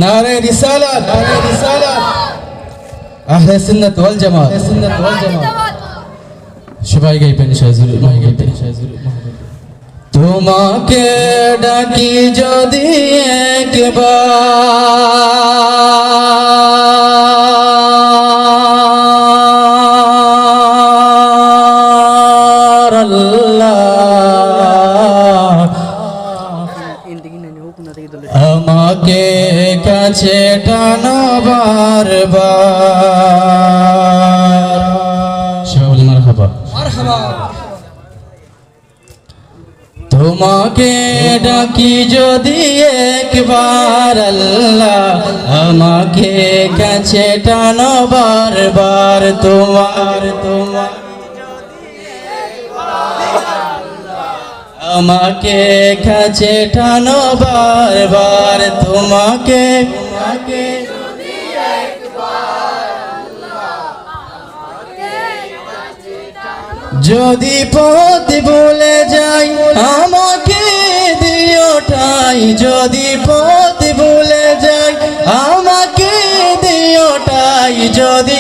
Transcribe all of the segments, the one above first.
নারে রিসালাত, নারে রিসালাত, আহলে সুন্নাত ওয়াল জামাত, সুন্নাত ওয়াল জামাত। সবাই গাইবেন শাহজুর, সবাই গাইবেন শাহজুর। তোমাকে ডাকি যদি একবার আল্লাহ, আমাকে কাছে টানো বারবার। সবাই মারহাবা, মারহাবা। তোমাকে ডাকি যদি একবার আল্লাহ, আমাকে কাছে টানো বারবার। তোমার তোমার আমাকে কাছে টানো বারবার। তোমাকে তোমাকে যদি পথ ভুলে যাই আমাকে দিও ঠাই। যদি পথ ভুলে যাই আমাকে দিও ঠাই। যদি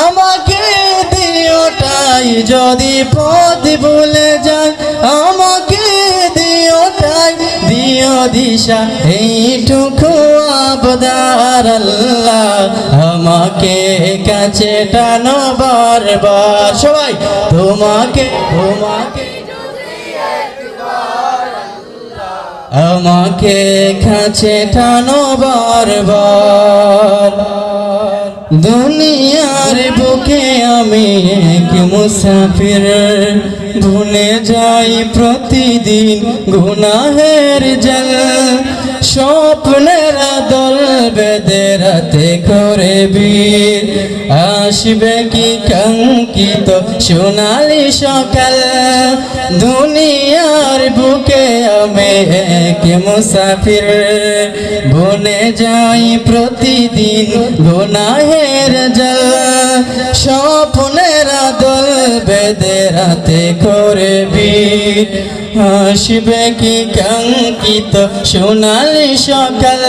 আমাকে দিও ঠাই। যদি পথ ভুলে যাই আমাকে দিও ঠাই। দিও দিশা এইটুকু আবদার আল্লাহ, আমাকে কাছে টানো বারবার। সবাই তোমাকে তোমাকে আমাকে কাছে টানো বারবার। দুনিয়ার বুকে আমি এক মুসাফির, ভুলে যাই প্রতিদিন গুনাহের জাল। স্বপ্নের দল বেঁধে রাতে করে বীর, আসবে কি কাঙ্ক্ষিত সোনালি সকাল। দুনিয়ার বুকে আমি এক মুসাফির, ভুলে যাই প্রতিদিন গুনাহের জাল। স্বপ্নের দল বেঁধে রাতে করে বীর, আসবে কি কাঙ্ক্ষিত সোনালি সকাল।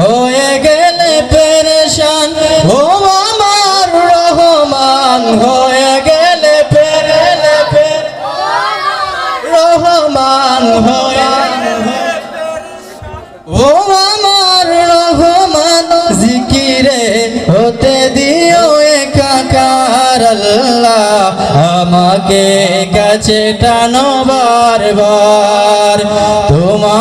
হয়ে গেলে পেরেশান ও আমার রহমান, হয়ে গেলে রহমান, ও আমার রহমান। জিকিরে হতে দিও একাকার আল্লাহ, আমাকে কাছে টানো বারবার। তোমার